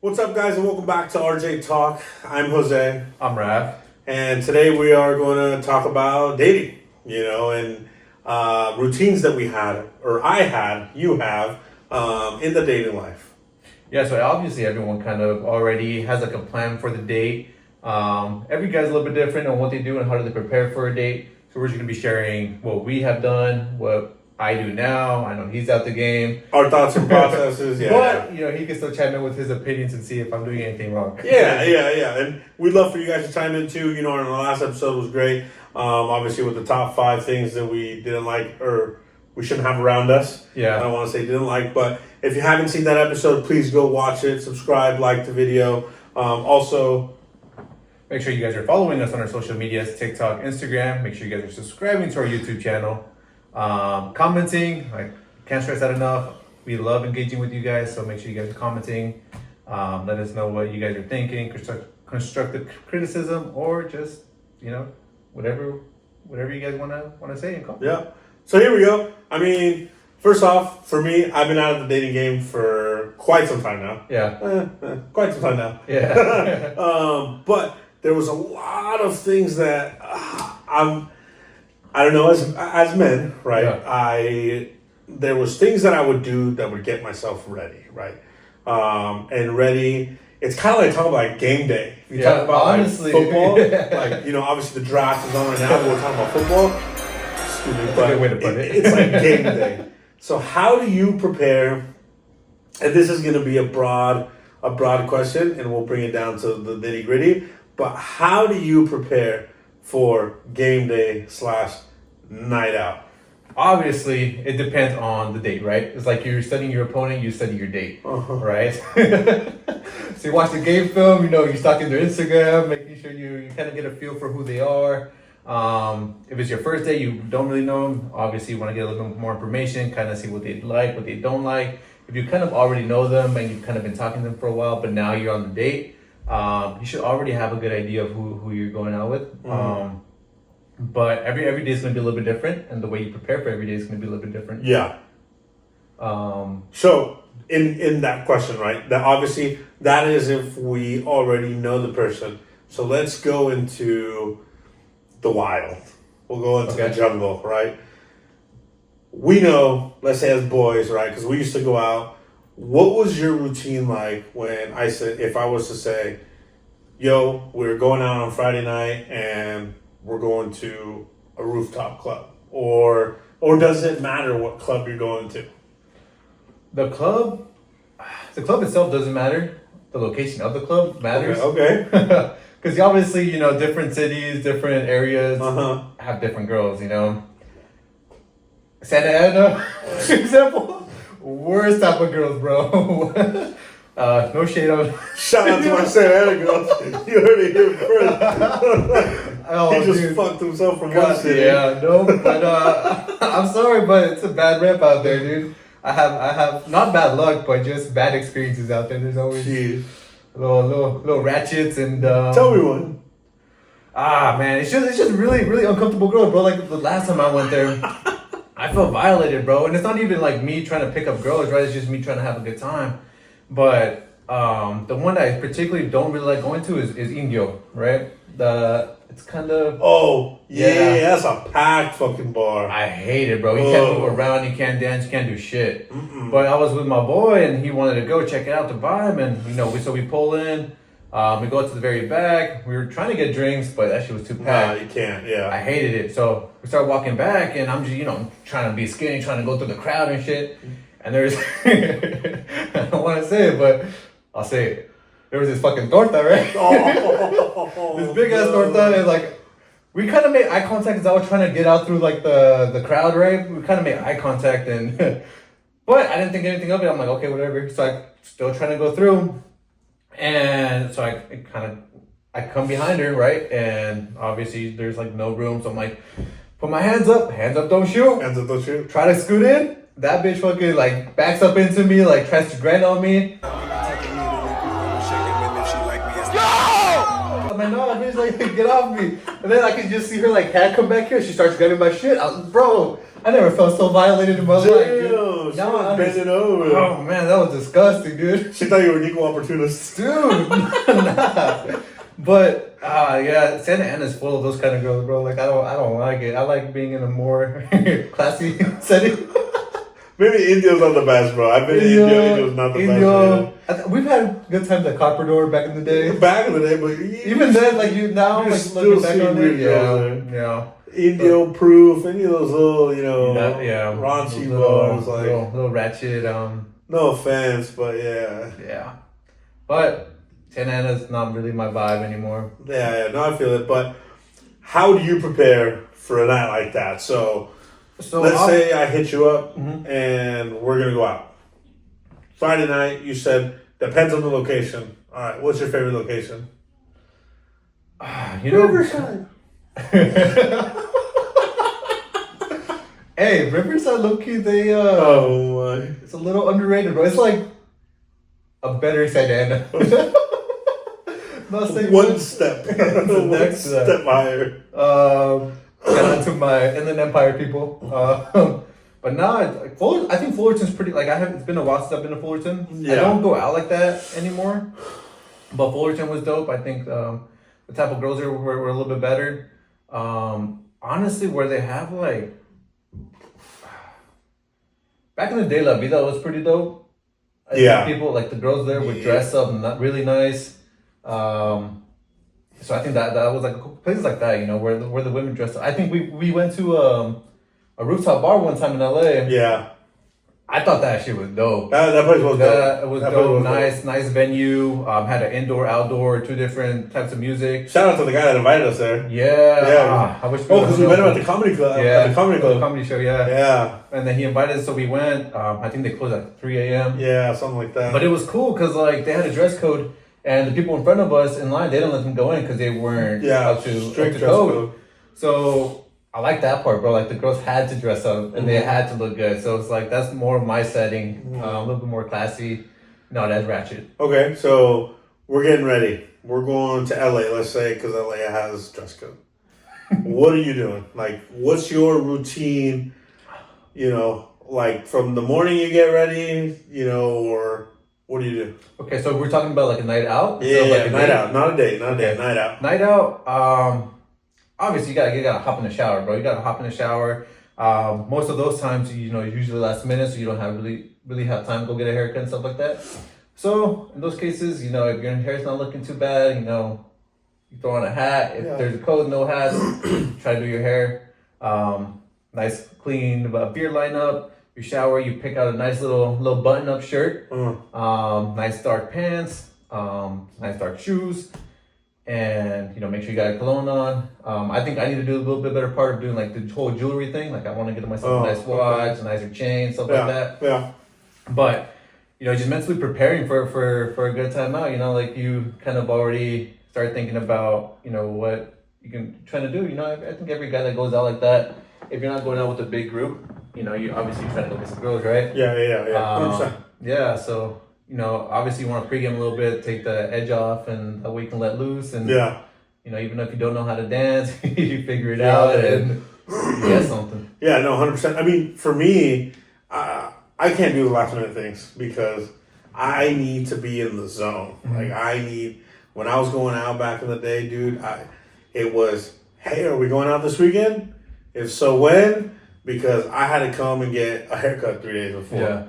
What's up, guys, and welcome back to RJ Talk. I'm Jose, I'm Raph. and today we are going to talk about dating, and routines that we had, or I had, you have, in the dating life. Yeah, so obviously everyone kind of already has like a plan for the date. Every guy's a little bit different on what they do and how do they prepare for a date. So we're just gonna be sharing what we have done, what I do now. I know he's out the game. Our thoughts and processes, yeah. But he can still chime in with his opinions and see if I'm doing anything wrong. Yeah. And we'd love for you guys to chime in too. Our last episode was great. Obviously, with the top 5 things that we didn't like or we shouldn't have around us. Yeah. I don't want to say didn't like, but if you haven't seen that episode, please go watch it, subscribe, like the video. Also, Make sure you guys are following us on our social medias, TikTok, Instagram. Make sure you guys are subscribing to our YouTube channel. Commenting, I can't stress that enough. We love engaging with you guys, so make sure you guys are commenting. Let us know what you guys are thinking, constructive criticism, or just whatever you guys wanna say and comment. yeah. So here we go. I mean, first off, for me, I've been out of the dating game for quite some time now. Yeah. Quite some time now. Yeah. But there was a lot of things that I don't know, as men, right? Yeah. There was things that I would do that would get myself ready, right? And ready. It's kind of like talking about like game day. You talk about honestly, like football, like obviously the draft is on right now, but we're talking about football. Stupid, but a good way to put it. It's like game day. So how do you prepare? And this is going to be a broad question, and we'll bring it down to the nitty gritty. But how do you prepare for game day / night out? Obviously, it depends on the date, right? It's like you're studying your opponent, you study your date, right? So you watch the game film, you're stalking their Instagram, making sure you kind of get a feel for who they are. If it's your first date, you don't really know them. Obviously, you want to get a little bit more information, kind of see what they like, what they don't like. If you kind of already know them and you've kind of been talking to them for a while, but now you're on the date, you should already have a good idea of who you're going out with. But every day is going to be a little bit different, and the way you prepare for every day is going to be a little bit different. Yeah. So in that question, right? That obviously that is if we already know the person. So let's go into the wild. We'll go into the jungle, right? We know, let's say as boys, right? Because we used to go out. What was your routine like when if I was to say, yo, we're going out on Friday night and we're going to a rooftop club, or does it matter what club you're going to? The club itself doesn't matter. The location of the club matters. Okay. Because obviously, different cities, different areas have different girls. Santa Ana, for example, worst type of girls, bro. No shade on. Shout out to my Santa Ana girls. You heard it here first. He just fucked himself from one city. Yeah, no, but I'm sorry, but it's a bad rep out there, dude. I have not bad luck, but just bad experiences out there. There's always little ratchets and. Tell me one. Man, it's just really really uncomfortable girls, bro. Like the last time I went there, I felt violated, bro. And it's not even like me trying to pick up girls, right? It's just me trying to have a good time. But the one that I particularly don't really like going to is Indio, right? It's kind of that's a packed fucking bar. I hate it, bro. You can't move around, you can't dance, you can't do shit. But I was with my boy and he wanted to go check it out, the vibe, and we pull in, we go to the very back. We were trying to get drinks, but that shit was too packed. Nah, you can't. Yeah, I hated it. So we start walking back, and I'm just trying to be skinny, trying to go through the crowd and shit. And there's I don't want to say it, but I'll say it. There was this fucking torta, right? This big ass torta, and like we kind of made eye contact because I was trying to get out through like the crowd, right? We kind of made eye contact, and but I didn't think anything of it. I'm like, okay, whatever. So I still trying to go through, and so I come behind her, right? And obviously there's like no room, so I'm like, put my hands up, don't shoot. Hands up, don't shoot. Try to scoot in. That bitch fucking like backs up into me, like tries to grind on me. I'm like, no, bitch, like, get off me. And then I can just see her, like, hand come back here. She starts grabbing my shit. Bro, I never felt so violated in my life, dude. She Now was I bending over. Oh man, that was disgusting, dude. She thought you were an equal opportunist. Dude, nah. But yeah, Santa Ana's full of those kind of girls, bro. Like I don't like it. I like being in a more classy setting. Maybe India's not the best, bro. I've been to India. India's not the best. We've had good times at Carpador back in the day. Back in the day, but Even then, like you now, you like still looking back see on weird it, girls yeah. Indio proof, any of those little, raunchy bars, like little ratchet. no offense, but yeah. Yeah, but Santa Ana's not really my vibe anymore. Yeah, no, I feel it. But how do you prepare for a night like that? So let's say I hit you up and we're gonna go out. Friday night, you said depends on the location. All right, what's your favorite location? Riverside. Hey, Riverside, low key, they Oh my! it's a little underrated, bro. It's like a better Santa Ana. Not saying One much. step, The one next step higher. Shout out to my Inland Empire people. But now, I think Fullerton's pretty. Like it's been a while since I've been to Fullerton. Yeah. I don't go out like that anymore. But Fullerton was dope. I think the type of girls there were a little bit better. Honestly, where they have like back in the day, La Vida was pretty dope. I think people like the girls there would dress up not really nice. So I think that was like places like that, where the women dress up. I think we went to a rooftop bar one time in LA. Yeah. I thought that shit was dope. That place was dope. It was That dope. place was Nice venue. Had an indoor, outdoor, two different types of music. Shout out to the guy that invited us there. Yeah. I wish. Because we met him at the comedy club. Yeah. At the comedy club. The comedy show. Yeah. Yeah. And then he invited us, so we went. I think they closed at 3 a.m. Yeah, something like that. But it was cool because like they had a dress code, and the people in front of us in line, they didn't let them go in because they weren't up to strict dress code. code. So I like that part, bro. Like the girls had to dress up and they had to look good. So it's like that's more of my setting, a little bit more classy, not as ratchet. Okay, so we're getting ready. We're going to LA, let's say, because LA has dress code. What are you doing? Like, what's your routine? Like from the morning you get ready, or what do you do? Okay, so we're talking about like a night out. Yeah, so like a night date? out, not a date, night out. Night out. Obviously, you gotta hop in the shower, bro. You gotta hop in the shower. Most of those times, usually last minute, so you don't have really have time to go get a haircut and stuff like that. So in those cases, if your hair's not looking too bad, you throw on a hat. If there's a coat, no hats, try to do your hair. Nice, clean beard lineup. You shower. You pick out a nice little button-up shirt. Nice dark pants. Nice dark shoes. And make sure you got a cologne on. I think I need to do a little bit better part of doing like the whole jewelry thing. Like I want to get myself a nice watch, a nicer chain, stuff like that. Yeah. But just mentally preparing for a good time out. Like you kind of already start thinking about what you can try to do. I think every guy that goes out like that, if you're not going out with a big group, you obviously try to go get some girls, right? Yeah. 100%. Yeah. So. Obviously you want to pregame a little bit, take the edge off, and that way you can let loose. And even if you don't know how to dance, you figure it out and you get something. Yeah, no, 100%. I mean, for me, I can't do the last minute things because I need to be in the zone. Like when I was going out back in the day, dude, it was, hey, are we going out this weekend? If so, when? Because I had to come and get a haircut 3 days before. Yeah.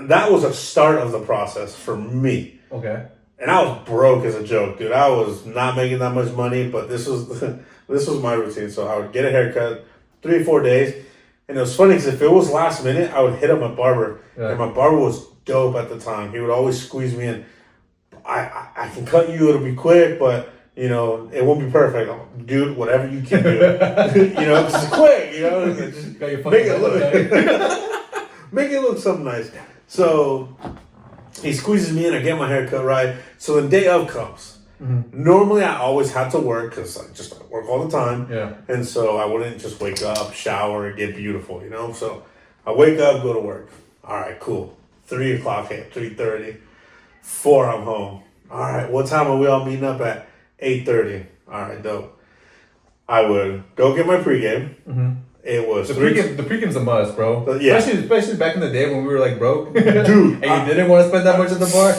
That was a start of the process for me. Okay. And I was broke as a joke, dude. I was not making that much money, but this was my routine. So I would get a haircut 3 or 4 days. And it was funny because if it was last minute, I would hit up my barber. Yeah. And my barber was dope at the time. He would always squeeze me in. I can cut you, it'll be quick, but it won't be perfect. Dude, whatever you can do. Because it's quick, just make it look make it look something nice. So he squeezes me in, I get my hair cut right. So the day of comes. Mm-hmm. Normally I always had to work because I just work all the time. Yeah. And so I wouldn't just wake up, shower, get beautiful, So I wake up, go to work. All right, cool. 3 o'clock hit, 3:30. 4 I'm home. All right, what time are we all meeting up at? 8:30. All right, dope. I would go get my pregame. Mm-hmm. It was The pregame's a must, bro. Yeah. Especially back in the day when we were like broke, Dude, and you didn't want to spend that much at the bar.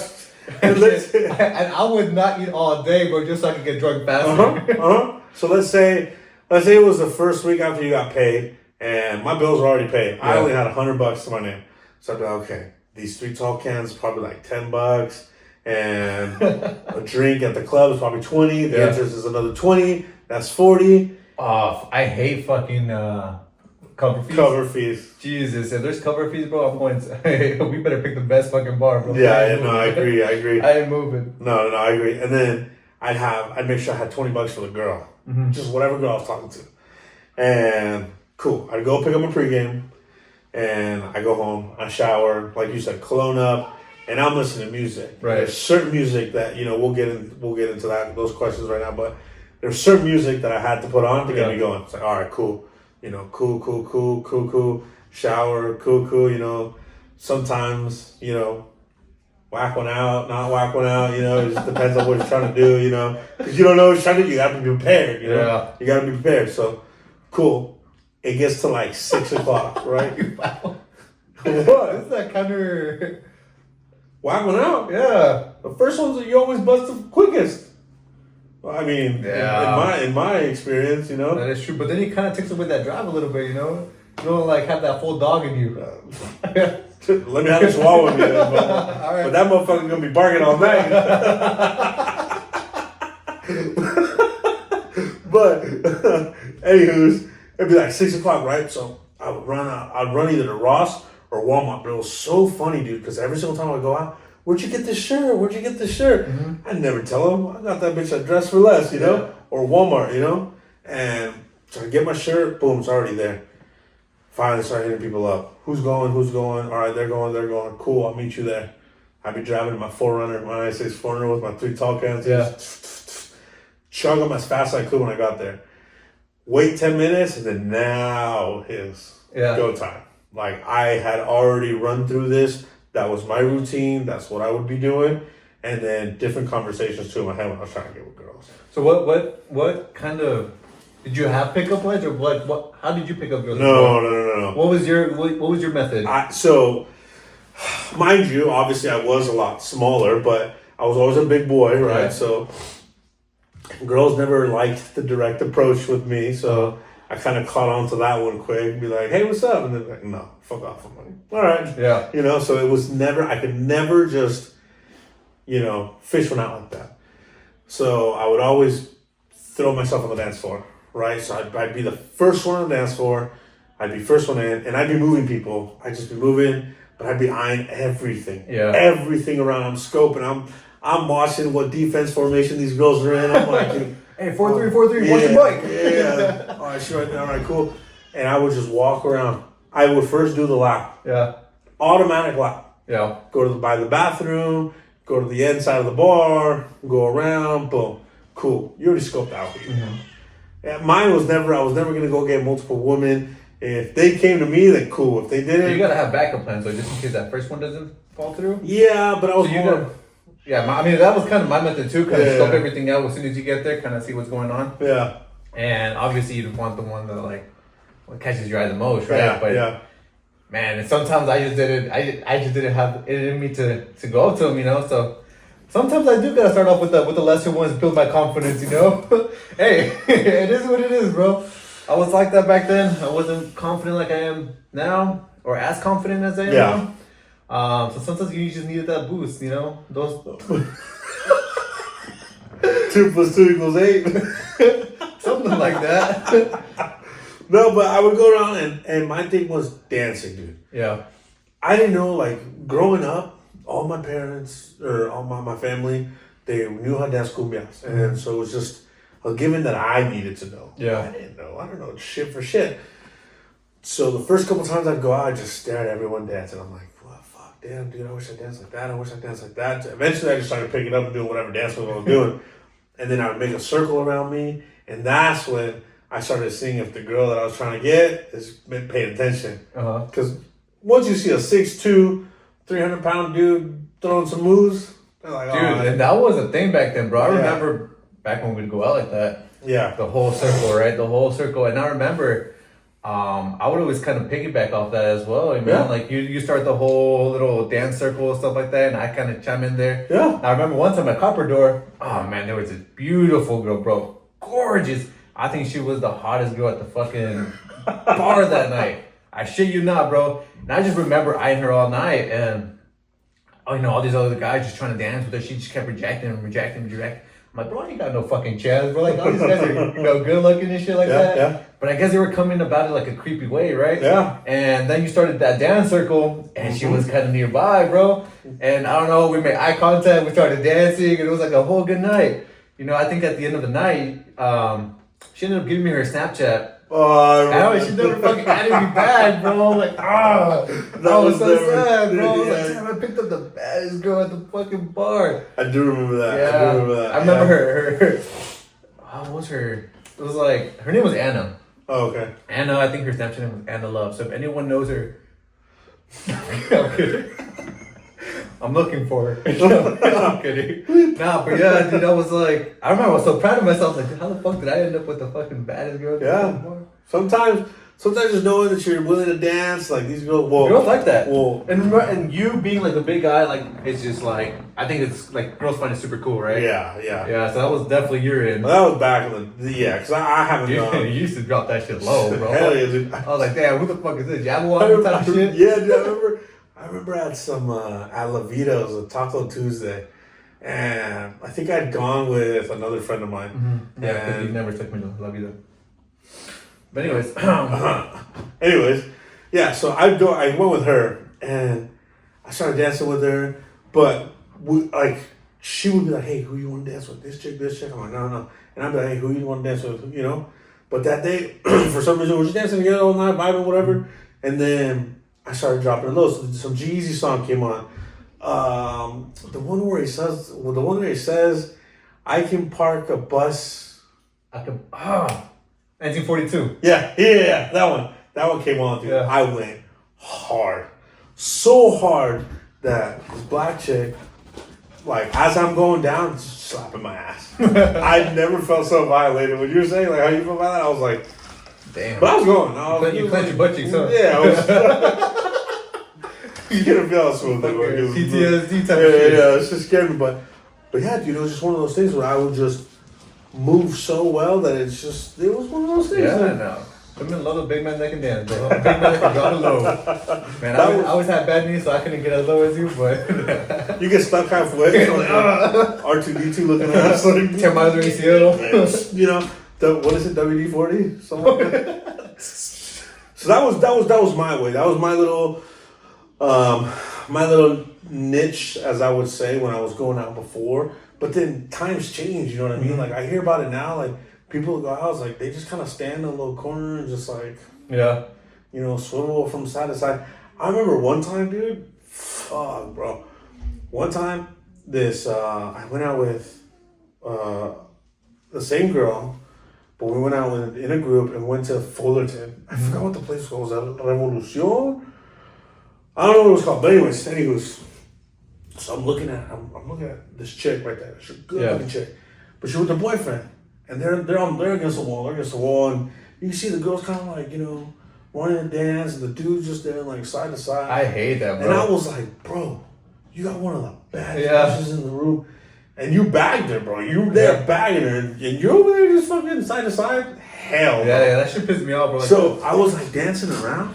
Let's- And I would not eat all day, bro, just so I could get drunk faster. So let's say it was the first week after you got paid, and my bills were already paid. I Yeah. only had $100 to my name, so I'd be like, okay, these 3 tall cans probably like $10, and a drink at the club is probably 20. The Yeah. entrance is another 20. That's 40. Oh, I hate fucking cover fees. Cover fees. Jesus, if there's cover fees, bro, I'm going to. We better pick the best fucking bar, bro. Yeah, no, I agree. I ain't moving. No, I agree. And then I'd make sure I had $20 for the girl, just whatever girl I was talking to, and cool. I'd go pick up my pregame, and I go home. I shower, like you said, cologne up, and I'm listening to music. Right. There's certain music that we'll get into those questions right now, but there's certain music that I had to put on to get me going. It's like, all right, cool. Cool. Shower, cool. Sometimes, whack one out, not whack one out. It just depends on what you're trying to do. Because you don't know what you're trying to do. You got to be prepared. Yeah. You got to be prepared. So, cool. It gets to like 6 o'clock, right? Wow. What? Is that counter? Whack one out. Yeah. The first ones you always bust the quickest. I mean, Yeah. in my experience, That is true, but then it kind of takes away that drive a little bit, You don't like have that full dog in you. Let me have a swallow with you, but that motherfucker's gonna be barking all night. But anywho's, it'd be like 6 o'clock, right? So I would run out. I'd run either to Ross or Walmart. But it was so funny, dude, because every single time I go out, where'd you get this shirt? Where'd you get this shirt? I never tell them. I got that bitch at Dress for Less, or Walmart, And so I get my shirt, boom, it's already there. Finally start hitting people up. Who's going? All right, they're going. Cool, I'll meet you there. I'd be driving my 4Runner, my 96 4Runner with my 3 tall cans. Yeah. Chug them as fast as I could when I got there. Wait 10 minutes, and then now is go time. Like, I had already run through this. That was my routine. That's what I would be doing. And then different conversations too in my head when I was trying to get with girls. So what kind of did you have pickup lines or what? How did you pick up girls? No. What was your method? So, mind you, obviously I was a lot smaller, but I was always a big boy, right? Yeah. So, girls never liked the direct approach with me. So, I kind of caught on to that one quick and be like, hey, what's up? And then like, no, fuck off. I'm like, all right. Yeah. So it was never, I could never just, fish one out like that. So I would always throw myself on the dance floor, right? So I'd be the first one on the dance floor. I'd be first one in, and I'd be moving people. I'd just be moving, but I'd be eyeing everything. Yeah. Everything around. I'm scoping. I'm watching what defense formation these girls are in. I'm like, hey, 4-3, watch your bike. Yeah. All right, sure. All right, cool. And I would just walk around. I would first do the lap. Yeah. Automatic lap. Yeah. Go to by the bathroom, go to the end side of the bar, go around, boom. Cool. You already scoped out. Yeah, mine was never, I was never going to go get multiple women. If they came to me, then cool. If they didn't. You got to have backup plans, so just in case that first one doesn't fall through. Yeah, but I was that was kind of my method too. Kind of Yeah. scope everything out as soon as you get there, kind of see what's going on. Yeah. And obviously, you'd want the one that what catches your eye the most, right? Yeah, But yeah. man, and sometimes I just didn't have it in me to go up to them, So sometimes I do gotta start off with the lesser ones, build my confidence, Hey, it is what it is, bro. I was like that back then. I wasn't confident like I am now, or as confident as I am now. So sometimes you just needed that boost, Those 2 + 2 = 8. something like that. No, but I would go around and my thing was dancing, dude. Yeah. I didn't know, like, growing up, all my parents, or all my family, they knew how to dance cumbias. And so it was just a given that I needed to know. Yeah. I didn't know. I don't know shit for shit. So the first couple times I'd go out, I'd just stare at everyone dancing. I'm like, well, fuck, damn, dude, I wish I danced like that. I wish I danced like that. Eventually, I just started picking up and doing whatever dance move I was doing. And then I would make a circle around me. And that's when I started seeing if the girl that I was trying to get is paying attention. Because once you see a 6'2", 300-pound dude throwing some moves, they're like, Dude, oh, and that was a thing back then, bro. I Yeah. remember back when we'd go out like that. yeah. The whole circle, right? The whole circle. And I remember I would always kind of piggyback off that as well. You know, Yeah. like you start the whole little dance circle and stuff like that, and I kind of chime in there. Yeah. I remember one time at Copper Door. Oh man, there was this beautiful girl, bro, gorgeous. I think she was the hottest girl at the fucking bar that night. I shit you not, bro. And I just remember eyeing her all night, and oh, you know, all these other guys just trying to dance with her. She just kept rejecting. I'm like, bro, I ain't got no fucking chance, bro. Like, all these guys are, you know, good looking and shit like that. Yeah. But I guess they were coming about it like a creepy way, right? Yeah. And then you started that dance circle, and she was kind of nearby, bro. And I don't know, we made eye contact, we started dancing, and it was like a whole good night. You know, I think at the end of the night, she ended up giving me her Snapchat. Oh, She never fucking added me back, bro. Like, that was so sad, bro. I was like, damn, I picked up the baddest girl at the fucking bar. I do remember that. Yeah. I do remember that. I remember her. What was her? It was like, her name was Anna. Oh, okay. Anna, I think her Snapchat name was Anna Love. So if anyone knows her, I'm kidding. I'm looking for her. I'm kidding. Nah, but yeah, dude, I was like, I remember I was so proud of myself. Like, how the fuck did I end up with the fucking baddest girl? at the Yeah. fucking bar? Sometimes just knowing that you're willing to dance, like these girls. Well, Girls like that. Well, And you being like the big guy, like, it's just like, I think it's like, girls find it super cool, right? yeah. Yeah, so that was definitely your end. Well, that was back in the because I haven't You done. used to drop that shit low, bro. Hell yeah, dude. I was like, damn, who the fuck is this? Jabberwocky type of shit? Yeah, dude. I remember at some at La Vita's, a Taco Tuesday, and I think I'd gone with another friend of mine. Yeah, because you never took me to Love You. But anyways, Anyways, yeah. So I went with her, and I started dancing with her, but she would be like, "Hey, who you want to dance with? This chick." I'm like, "No." And I'd be like, "Hey, who you want to dance with?" You know. But that day, for some reason, we were just dancing together all night, vibing, whatever. And then I started dropping low. So some G-Eazy song came on. The one where he says, "I can park a bus." 1942. Yeah, that one came on, dude. Yeah. I went hard, so hard that this black chick, like as I'm going down, just slapping my ass. I never felt so violated. When you were saying like how you feel about that, I was like, damn. but I was going. You clenched your butt cheeks, huh? Yeah, I was. You couldn't feel how smooth they were. PTSD type Yeah, of shit. yeah, it's just scared me. But yeah, dude, it was just one of those things where I would just move so well that it was one of those things. Yeah, like, no. Women love a big man that can dance, bro. A big man that can drop it low. Man, I always had bad knees, so I couldn't get as low as you, but You get stuck halfway. R2D2 looking at us like tear my other ACL. you know, what is it, WD-40? Something like that. So that was my way. That was my little niche, as I would say, when I was going out before. But then times change, you know what I mean? Like I hear about it now, like people go out, like they just kind of stand in a little corner and just like, Yeah. you know, swivel from side to side. I remember one time, dude, fuck, bro. One time, I went out with the same girl, but we went out in a group and went to Fullerton. I forgot what the place was called. Was that Revolucion? I don't know what it was called, but anyways. So I'm looking at this chick right there. She's a good looking chick, but she with her boyfriend, and they're against the wall. They're against the wall, and you can see the girls kind of like, you know, wanting to dance, and the dude's just there like side to side. I hate that, bro. And I was like, bro, you got one of the baddest Yeah. bitches in the room, and you bagged her, bro. You were there bagging her, and you're over there just fucking side to side. Hell, Yeah, no. yeah, that shit pissed me off, bro. Like, So I was like dancing around,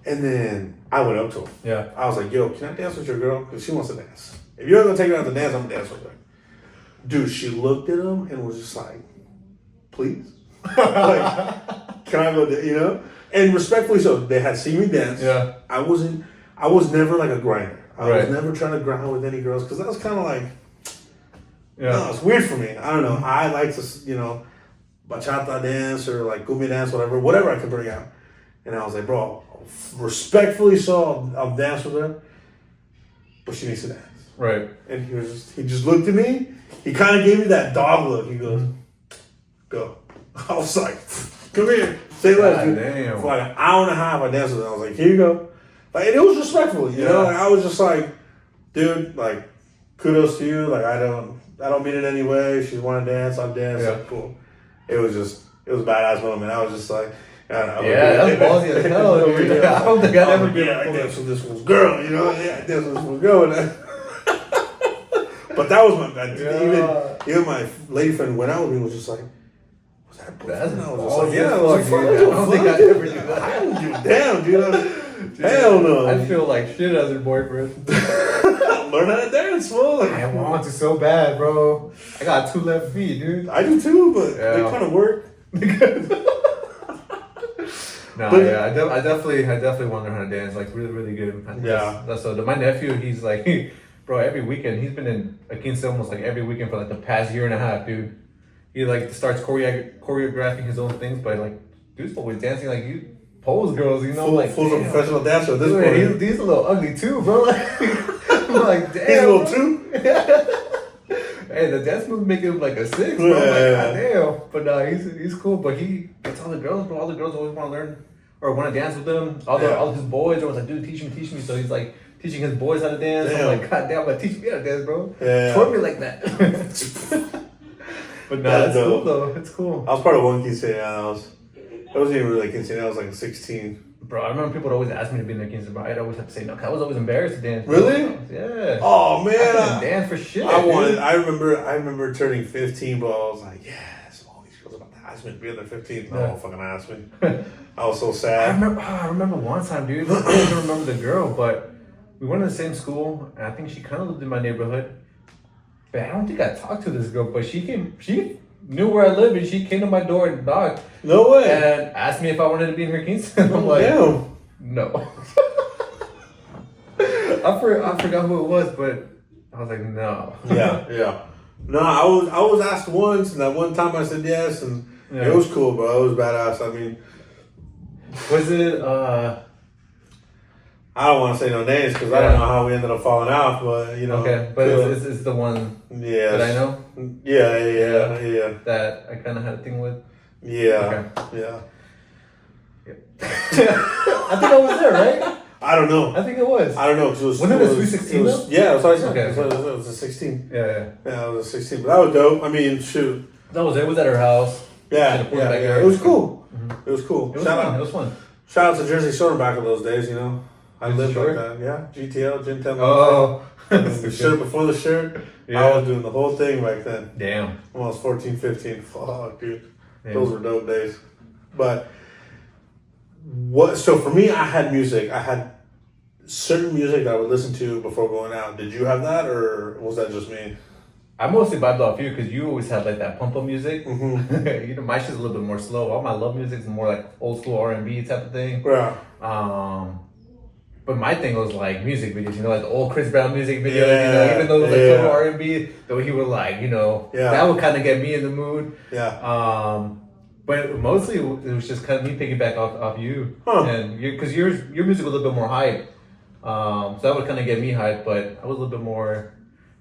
and then I went up to him. yeah. I was like, yo, can I dance with your girl? Because she wants to dance. If you're gonna take her out to dance, I'm gonna dance with her. Dude, she looked at him and was just like, please? Like, can I go, you know? And respectfully so, they had seen me dance. Yeah. I was never like a grinder. I Right. was never trying to grind with any girls because that was kind of like, Yeah. no, it's weird for me. I don't know. I like to, you know, bachata dance or like cumbia dance, whatever I could bring out. And I was like, bro, respectfully so, I'll dance with her, but she needs to dance. Right. And he just looked at me. He kind of gave me that dog look. He goes, go. I was like, come here, say less, God dude. damn. For like an hour and a half, I danced with her. I was like, here you go. Like, and it was respectful, you know. Like, I was just like, dude, like, kudos to you. Like, I don't mean it any way. She want to dance, I'll dance. Yeah. Like, cool. It was a badass moment. I was just like, Yeah, that's ballsy as hell, dude. I don't think I'd ever be able I to pull danced with this one's girl, you know? Yeah, I danced with this one's girl. But that was my, even my lady friend went out with me and was just like, was that That's boyfriend? I was just ballsy like, yeah, as I was fuck, like, dude. I don't think I'd ever do that. I don't give a damn, dude. Hell no. I feel like shit as her boyfriend. Learn how to dance, fool. I want to so bad, bro. I got 2 left feet, dude. I do too, but Yeah. they kind of work. Nah, But- yeah, I definitely want to learn how to dance, like really, really good. I think Yeah. that's so. My nephew, he's like, bro, every weekend he's been in a quince almost like every weekend for like the past year and a half, dude. He like starts choreographing his own things, but like, dude's always dancing like you pose girls, you know, like Full damn. professional dancer at this Dude, point. he's a little ugly too, bro. Like, I'm like, damn. He's a little bro. too. Hey, the dance moves make him like a 6, bro. Yeah, I'm like, yeah. goddamn. But he's cool. But he gets all the girls, bro. All the girls always want to learn or want to dance with him. All his boys are always like, dude, teach me. So he's like teaching his boys how to dance. Damn. I'm like, goddamn, like teach me how to dance, bro. Yeah. Twerk me like that. But nah, That's it's cool dope. though. It's cool. I was part of one quinceañera. I wasn't even really quinceañera. I was like 16. Bro, I remember people would always ask me to be in their quince, but I'd always have to say no. 'Cause I was always embarrassed to dance. Really? Yeah. Oh I man, couldn't dance for shit. I dude. wanted. I remember turning 15, but I was like, yes, all these girls about to ask me to be in their 15. No, Yeah. fucking ask me. I was so I sad. remember one time, dude. I don't remember the girl, but we went to the same school, and I think she kind of lived in my neighborhood. But I don't think I talked to this girl, but she knew where I lived, and she came to my door and knocked No way. and asked me if I wanted to be in her quince. And I'm Oh, like, damn. no. I forgot who it was, but I was like, no. Yeah. No, I was asked once, and that one time I said yes, and Yeah. it was cool, bro. It was badass. I mean, Was it? I don't want to say no names because I don't know how we ended up falling out, but you know. Okay, but cool. it's the one Yes. that I know Yeah. that I kind of had a thing with. Yeah. Yeah. I think I was there, right? I don't know. I think it was. I don't know. 'Cause it was, Wasn't it a Sweet 16 though? Yeah, that's what I said. Okay. It was a 16. Yeah. Yeah, it was a 16. But that was dope. I mean, shoot. That was it. It was at her house. Yeah, In the yeah. backyard. It was cool. It was cool. It was Shout fun. out. It was fun. Shout out to Jersey Shore back in those days, you know. I Jersey lived Shore? like that. Yeah, GTL, Gin Town. Oh. The shirt before the shirt. Yeah. I was doing the whole thing back then. Damn. When I was 14, 15. Fuck, dude. Damn. Those were dope days. But so for me, I had music. I had certain music that I would listen to before going out. Did you have that, or was that just me? I mostly vibed off you because you always had like that pump up music. Mm-hmm. You know, my shit's a little bit more slow. All my love music is more like old school R&B type of thing. Yeah. But my thing was like music videos, you know, like the old Chris Brown music videos, you Yeah, know, even though it was like yeah. total R&B, the way he would like, you know, Yeah. that would kind of get me in the mood. Yeah. But mostly it was just kind of me piggyback off you, Huh. and because your music was a little bit more hype, so that would kind of get me hyped. But I was a little bit more,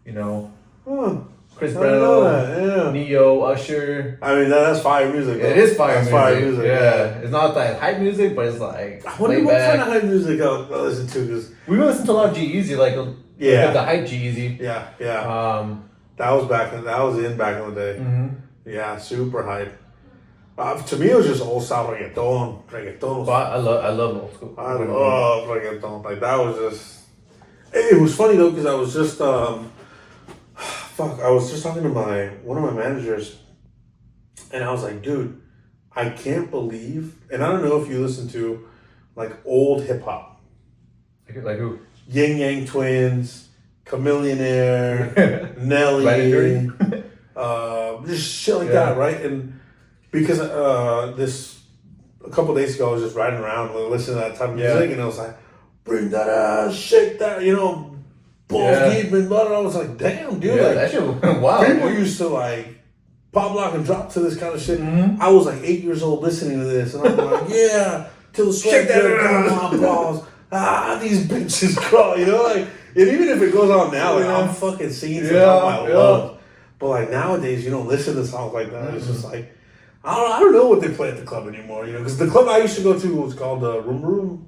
you know, Huh. Chris I didn't know Brown, that, yeah. Neo, Usher. I mean, that's fire music. though. It is fire That's music. fire music. Yeah, it's not that hype music, but it's like I wonder laid what kind of back. hype music I listen to. Cause We listened to a lot of G-Eazy, like Yeah. the hype G-Eazy. yeah, that was back in the day. Mhm. Yeah, super hype. To me, it was just old style reggaeton. But I love old school. I love reggaeton. Like that was just. It was funny though because I was just I was just talking to one of my managers, and I was like, dude, I can't believe, and I don't know if you listen to like old hip hop, Like who? Yin Yang Twins, Chameleonaire, Nelly, Right and Dirty? just shit like Yeah. that, right? And because a couple days ago, I was just riding around listening to that type of Yeah. music, and I was like, bring that ass, shake that, you know, balls Yeah. deep and blood. I was like, damn, dude, Yeah, like that shit was wild. people used to like pop, lock, and drop to this kind of shit. Mhm. I was like 8 years old listening to this, and I'm like, yeah, till the sweat Shake that drip down ass. my balls. These bitches crawl, you know, like, and even if it goes on now, like, Yeah. I'm fucking singing to Yeah, top my yeah. lungs. But like nowadays, you don't listen to songs like that. It's just like, I don't know what they play at the club anymore, you know, because the club I used to go to was called Room Room.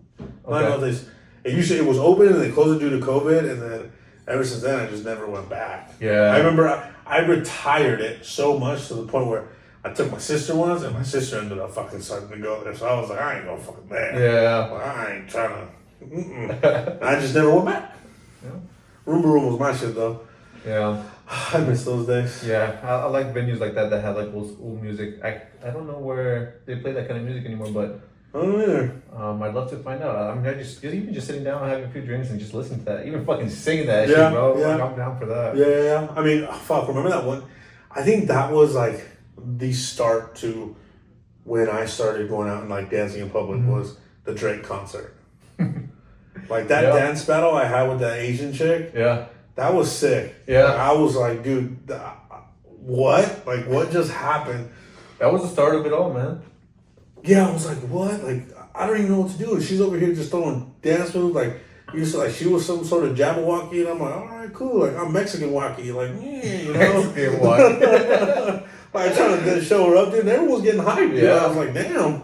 I don't know if it was open and they closed it due to COVID, and then ever since then I just never went back. Yeah. I remember I retired it so much to the point where I took my sister once, and my sister ended up fucking starting to go there. So I was like, I ain't going fucking there. Yeah. Like, I ain't trying to. I just never went back. Yeah. Roomba Room was my shit though. Yeah. I miss those days. Yeah. I like venues like that have like old music. I don't know where they play that kind of music anymore, but I don't either. I'd love to find out. I mean, even just sitting down and having a few drinks and just listening to that, even fucking singing that Yeah, shit, bro. yeah. Like, I'm down for that. Yeah. I mean, fuck. Remember that one? I think that was like the start to when I started going out and like dancing in public was the Drake concert. Like that dance battle I had with that Asian chick. Yeah. That was sick. Yeah. I was like, dude, what? Like, what just happened? That was the start of it all, man. Yeah, I was like, what? Like, I don't even know what to do. And she's over here just throwing dance moves. Like, she was some sort of Jabberwocky. And I'm like, all right, cool. Like, I'm Mexican wacky. Like, you know? Mexican wacky. Like, trying to show her up, dude. And everyone was getting hyped. Yeah. Dude. I was like, damn,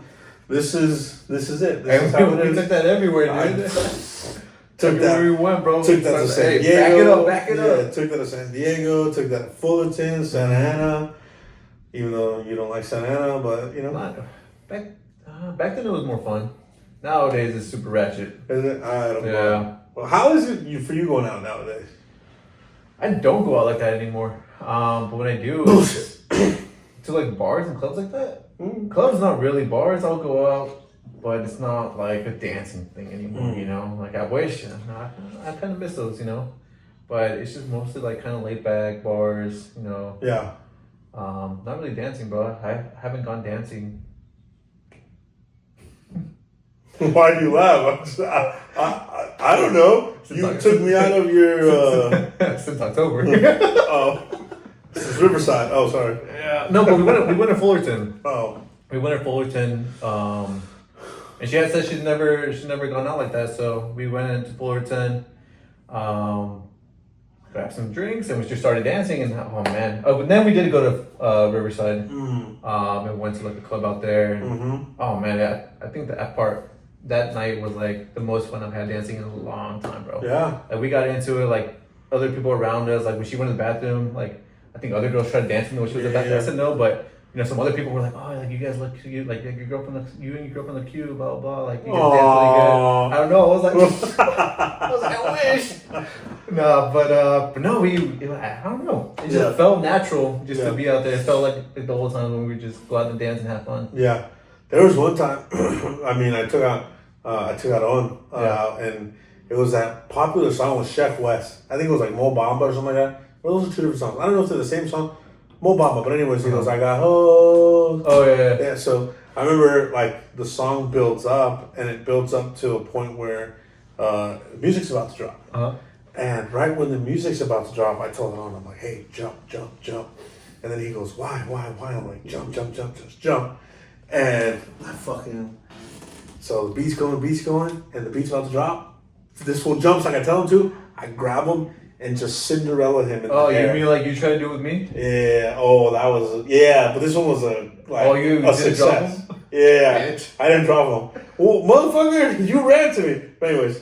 this is it. This is how it We is. took that everywhere, dude. Took that. Everywhere we went, bro. Took that to San Diego. Back it Yeah, up. took that to San Diego. Took that to Fullerton, Santa Ana. Even though you don't like Santa Ana, but you know. Back then it was more fun. Nowadays it's super ratchet. Is it? I don't know. Yeah. Well, how is it for you going out nowadays? I don't go out like that anymore. But when I do, it's to like bars and clubs like that. Clubs not really bars. I'll go out, but it's not like a dancing thing anymore. You know, like I wish. I kind of miss those. You know, but it's just mostly like kind of laid back bars. You know. Yeah. Not really dancing, bro. I haven't gone dancing. Why do you laugh? I don't know. You took me out of your. Since October. Oh, it's Riverside. Oh, sorry. Yeah. No, but we went to Fullerton. Oh. We went to Fullerton. And she had said she's never gone out like that. So we went into Fullerton. Grabbed some drinks and we just started dancing and oh man. Oh, but then we did go to Riverside. And went to like a club out there. And, oh man, yeah, I think that night was like the most fun I've had dancing in a long time, bro. Yeah. Like we got into it, like other people around us, like when she went to the bathroom, like I think other girls tried to dance with me when she was in the bathroom. I said no, but you know, some other people were like, oh, like you guys look cute, like your girlfriend looks, you and your girlfriend look cute, blah blah, like you guys dance really good. I don't know. I was like, I wish. No, but no, I don't know. It just felt natural just to be out there. It felt like the whole time when we just go out and dance and have fun. Yeah, there was one time. I mean, I took out on, and it was that popular song with Chef West. I think it was like Mo Bamba or something like that. Well, those are two different songs. I don't know if they're the same song. Mo Bamba, but anyways, he goes, I got hoes. Oh yeah. Yeah. So I remember like the song builds up, and it builds up to a point where music's about to drop. And right when the music's about to drop, I told him, I'm like, hey, jump. And then he goes, why? I'm like, jump, just jump. And I fucking, so the beat's going, and the beat's about to drop. This fool jumps like I tell him to. I grab him and just Cinderella him in the air. You mean like you tried to do it with me? Yeah, but this one was a success. Yeah, Bitch. I didn't drop him. Well, motherfucker, you ran to me. But anyways,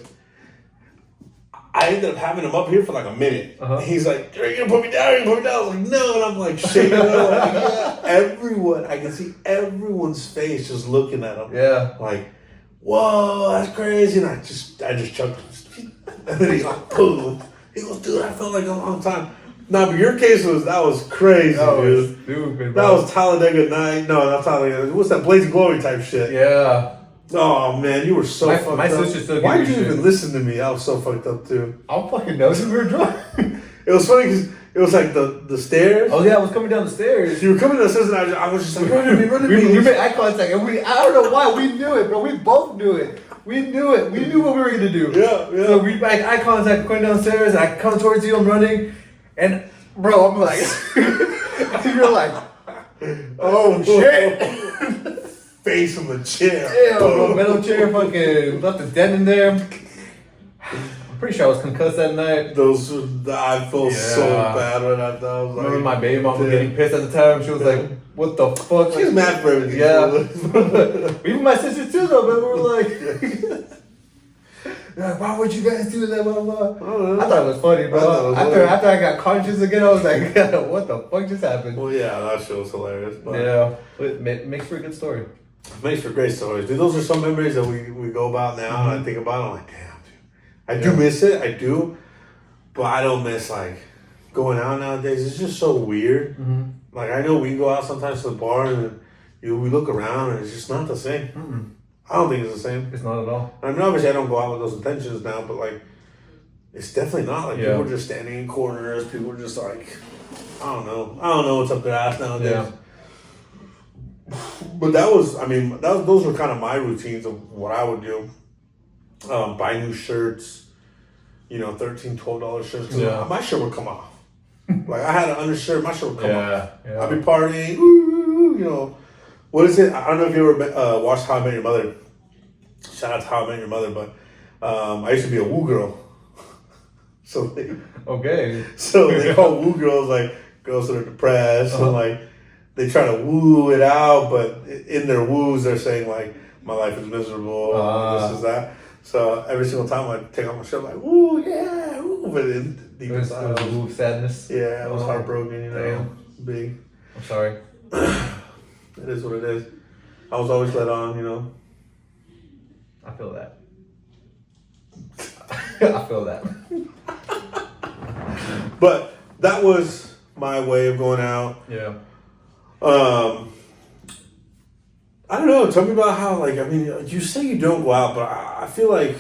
I ended up having him up here for like a minute. He's like, "You're gonna put me down, I was like, no, and I'm like shaking. Like, yeah. Everyone, I can see everyone's face just looking at him. Yeah. Like, whoa, that's crazy. And I just chucked him. And then he's like, boom. He goes, dude, I felt like a long time. No, but your case was crazy, dude. Stupid, bro. That was Talladega Night. No, not Talladega. What's that Blazing Glory type shit? Yeah. Oh man, you were so fucked up. My sister still Why gives did you you even shit. listen to me? I was so fucked up too. I don't fucking know. We were drunk. It was funny because it was like the stairs. Oh yeah, I was coming down the stairs. You were coming to the stairs and I was just like, run to me. We made eye contact and I don't know why, we knew it, bro. We both knew it. We knew it. We knew what we were gonna do. Yeah. So we make eye contact going downstairs and I come towards you, I'm running. And bro, I'm like you're like, oh shit. Face on the chair. Yeah, bro, metal chair fucking left a dent in there. I'm pretty sure I was concussed that night. I felt so bad when I thought. I was I remember like, my baby mom was getting pissed at the time. She was like, what the fuck? she's mad for everything. Yeah. Even my sister too though, but we were like They're like, why would you guys do that? Blah, blah, blah. I don't know. I thought it was funny, I thought it bro. was After, funny. after I got conscious again, I was like, what the fuck just happened? Well, yeah, that shit was hilarious. But Yeah, it makes for a good story. it makes for great stories, dude. Those are some memories that we go about now, and I think about it, I'm like, damn, dude. I do miss it, I do, but I don't miss, like, going out nowadays. It's just so weird. Mm-hmm. Like, I know we go out sometimes to the bar, and we look around, and it's just not the same. Mm-mm. I don't think it's the same. It's not at all. I mean, obviously, I don't go out with those intentions now, but, like, it's definitely not. Like, Yeah. people are just standing in corners. People are just, like, I don't know what's up their ass nowadays. Yeah. But that was, I mean, those were kind of my routines of what I would do. Buy new shirts, $13, $12 shirts. 'Cause Yeah. my shirt would come off. Like, I had an undershirt, my shirt would come off. Yeah. I'd be partying, ooh, what is it? I don't know if you ever watched How I Met Your Mother. Shout out to How I Met Your Mother, but I used to be a woo girl. So they call woo girls like girls that are depressed and like they try to woo it out, but in their woos they're saying like my life is miserable, this is that. So every single time I take off my shirt, I'm like woo, yeah, woo, but deep It was inside, a move sadness. yeah, I was heartbroken, Damn. big. I'm sorry. It is what it is. I was always let on, I feel that. I feel that. But that was my way of going out. Yeah. I don't know. Tell me about how, like, I mean, you say you don't go out, but I feel like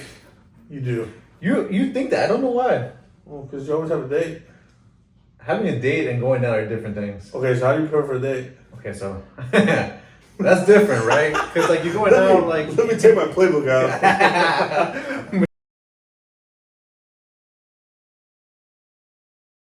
you do. You think that? I don't know why. Well, because you always have a date. Having a date and going out are different things. Okay, so how do you prepare for a date? Okay, so that's different, right? Because like you're going out like Let me take my playbook out.